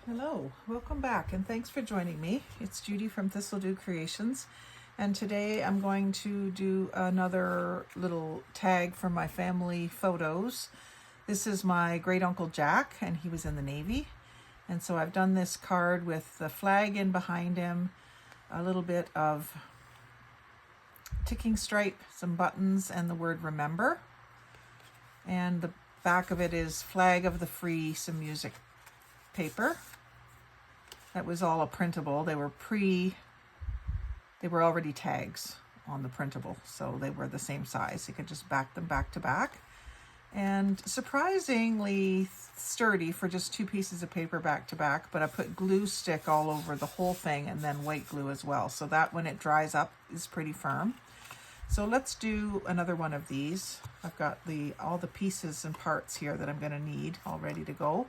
Hello, welcome back, and thanks for joining me. It's Judy from Thistledew Creations, and today I'm going to do another little tag for my family photos. This is my great uncle Jack, and he was in the Navy, and so I've done this card with the flag in behind him, a little bit of ticking stripe, some buttons, and the word remember. And the back of it is flag of the free, some music paper. That was all a printable. They were already tags on the printable, so they were the same size. You could just back them back to back. And surprisingly sturdy for just two pieces of paper back to back, but I put glue stick all over the whole thing and then white glue as well, so that when it dries up is pretty firm. So let's do another one of these. I've got all the pieces and parts here that I'm going to need all ready to go.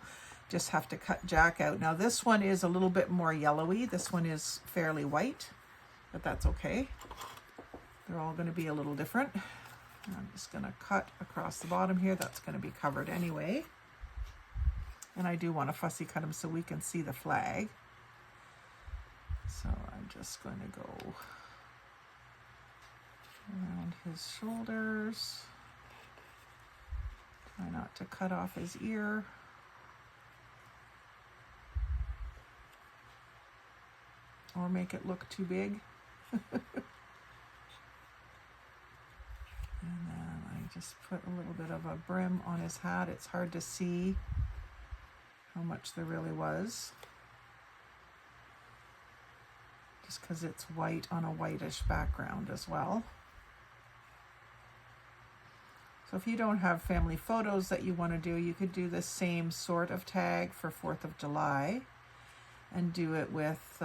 Just have to cut Jack out. Now this one is a little bit more yellowy. This one is fairly white, but that's okay. They're all going to be a little different. I'm just going to cut across the bottom here. That's going to be covered anyway. And I do want to fussy cut them so we can see the flag. So I'm just going to go around his shoulders. Try not to cut off his ear. Or make it look too big. And then I just put a little bit of a brim on his hat. It's hard to see how much there really was, just because it's white on a whitish background as well. So if you don't have family photos that you want to do, you could do the same sort of tag for 4th of July and do it with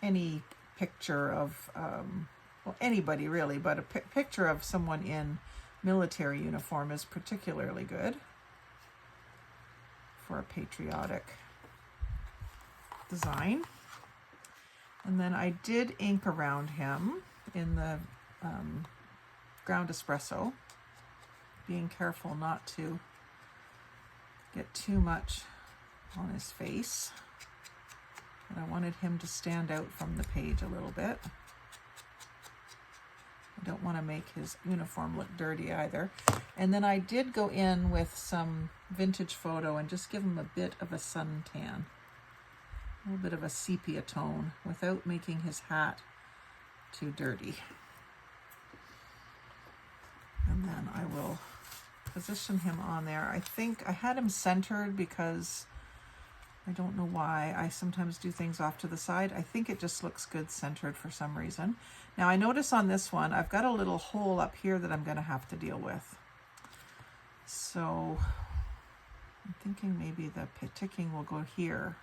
any picture of, well, anybody really, but a picture of someone in military uniform is particularly good for a patriotic design. And then I did ink around him in the ground espresso, being careful not to get too much on his face. But I wanted him to stand out from the page a little bit. I don't want to make his uniform look dirty either. And then I did go in with some vintage photo and just give him a bit of a suntan, a little bit of a sepia tone without making his hat too dirty. And then I will position him on there. I think I had him centered because I don't know why. I sometimes do things off to the side. I think it just looks good centered for some reason. Now I notice on this one, I've got a little hole up here that I'm going to have to deal with. So I'm thinking maybe the ticking will go here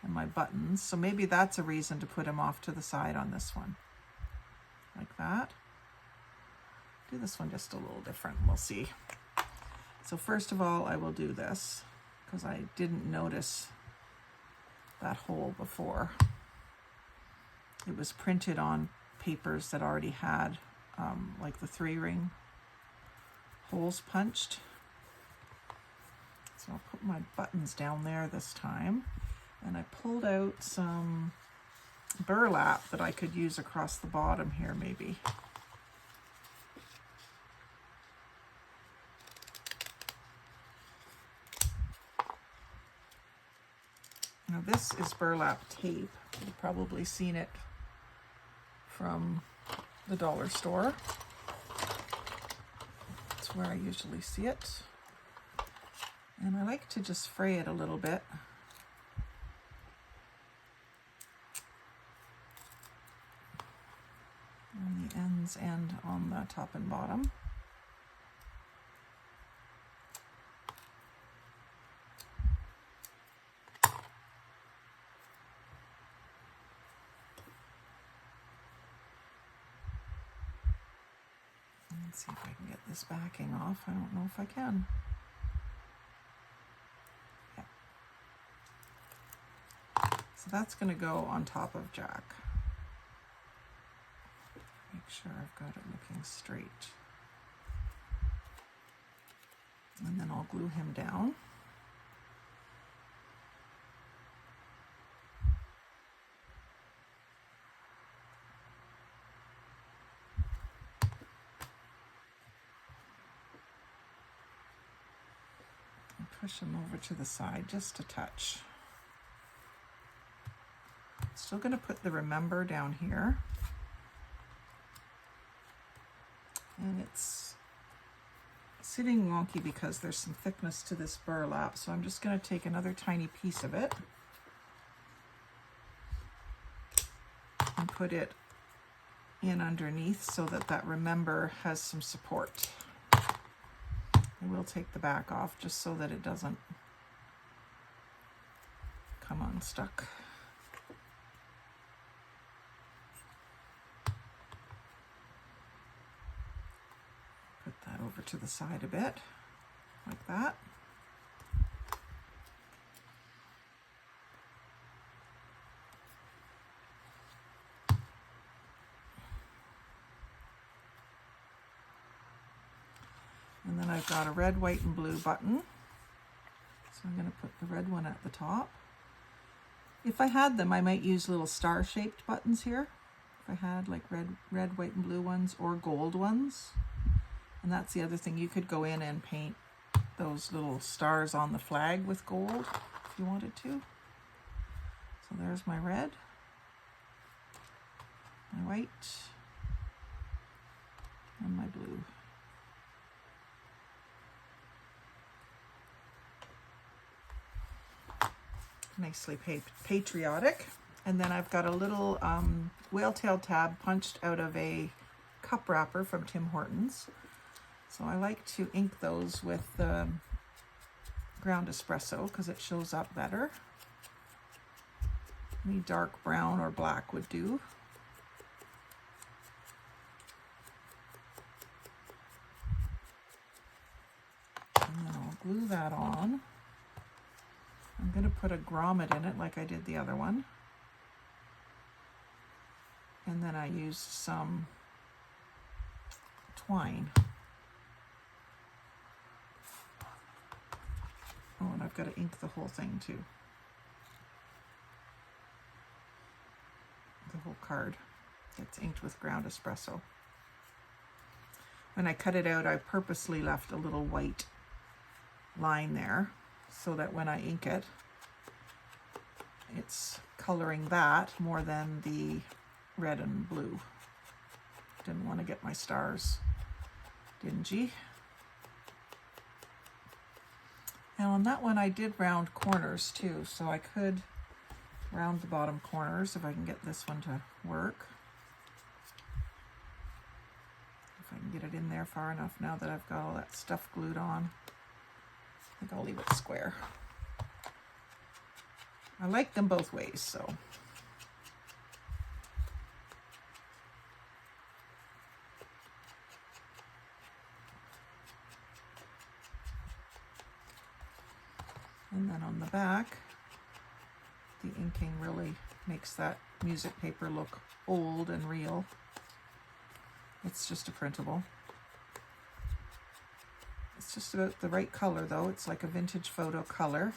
and my buttons. So maybe that's a reason to put him off to the side on this one. Like that. Do this one just a little different. We'll see. So first of all, I will do this because I didn't notice that hole before. It was printed on papers that already had like the 3-ring holes punched. So I'll put my buttons down there this time, and I pulled out some burlap that I could use across the bottom here maybe. Now this is burlap tape. You've probably seen it from the dollar store. That's where I usually see it. And I like to just fray it a little bit. On the ends and on the top and bottom. Let's see if I can get this backing off. I don't know if I can. Yeah. So that's going to go on top of Jack. Make sure I've got it looking straight. And then I'll glue him down. push them over to the side just a touch. Still going to put the remember down here. And it's sitting wonky because there's some thickness to this burlap, so I'm just going to take another tiny piece of it and put it in underneath so that that remember has some support. I will take the back off just so that it doesn't come unstuck. Put that over to the side a bit, like that. And then I've got a red, white, and blue button. So I'm going to put the red one at the top. If I had them, I might use little star-shaped buttons here. If I had like red, white, and blue ones or gold ones. And that's the other thing. You could go in and paint those little stars on the flag with gold if you wanted to. So there's my red, my white, and my blue. Nicely patriotic. And then I've got a little whale tail tab punched out of a cup wrapper from Tim Hortons. So I like to ink those with ground espresso because it shows up better. Any dark brown or black would do. And then I'll glue that on. I'm going to put a grommet in it like I did the other one. And then I used some twine. Oh, and I've got to ink the whole thing too. The whole card gets inked with ground espresso. When I cut it out, I purposely left a little white line there so that when I ink it, it's coloring that more than the red and blue. Didn't want to get my stars dingy. Now on that one I did round corners too, so I could round the bottom corners if I can get this one to work. If I can get it in there far enough now that I've got all that stuff glued on. I think I'll leave it square. I like them both ways, so. And then on the back, the inking really makes that music paper look old and real. It's just a printable. It's just about the right color though. It's like a vintage photo color.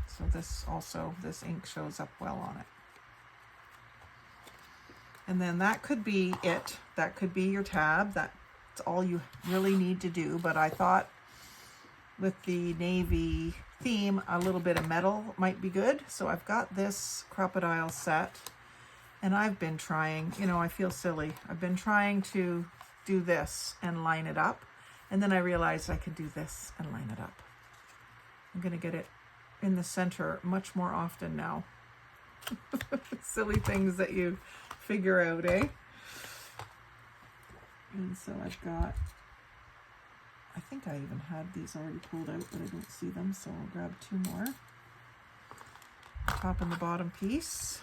So this ink shows up well on it. And then that could be it. That could be your tab. That's all you really need to do. But I thought with the navy theme, a little bit of metal might be good. So I've got this crocodile set and I've been trying, I feel silly. I've been trying to do this and line it up. And then I realized I could do this and line it up. I'm going to get it in the center much more often now. Silly things that you figure out, eh? And so I've got, I think I even had these already pulled out, but I don't see them, so I'll grab two more. Top and the bottom piece.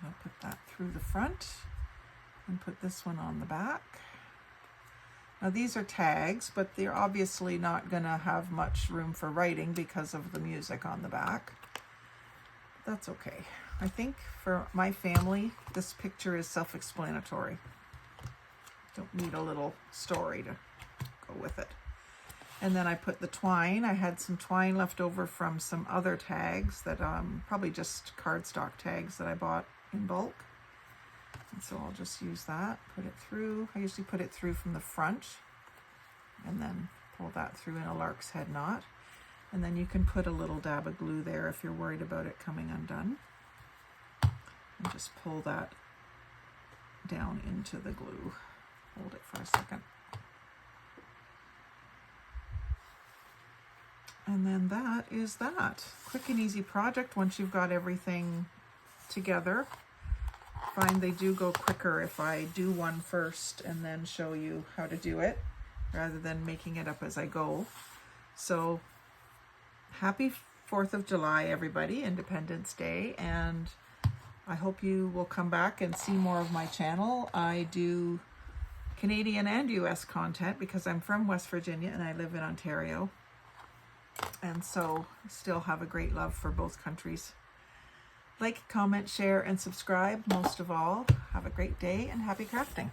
I'll put that through the front and put this one on the back. Now these are tags, but they're obviously not going to have much room for writing because of the music on the back. That's okay. I think for my family, this picture is self-explanatory. Don't need a little story to go with it. And then I put the twine. I had some twine left over from some other tags that probably just cardstock tags that I bought in bulk. And so I'll just use that, put it through. I usually put it through from the front and then pull that through in a lark's head knot. And then you can put a little dab of glue there if you're worried about it coming undone. And just pull that down into the glue. Hold it for a second. And then that is that. Quick and easy project once you've got everything together. Find they do go quicker if I do one first and then show you how to do it rather than making it up as I go. So happy 4th of July, everybody, Independence Day, and I hope you will come back and see more of my channel. I do Canadian and US content because I'm from West Virginia and I live in Ontario. And so still have a great love for both countries. Like, comment, share, and subscribe. Most of all, have a great day and happy crafting.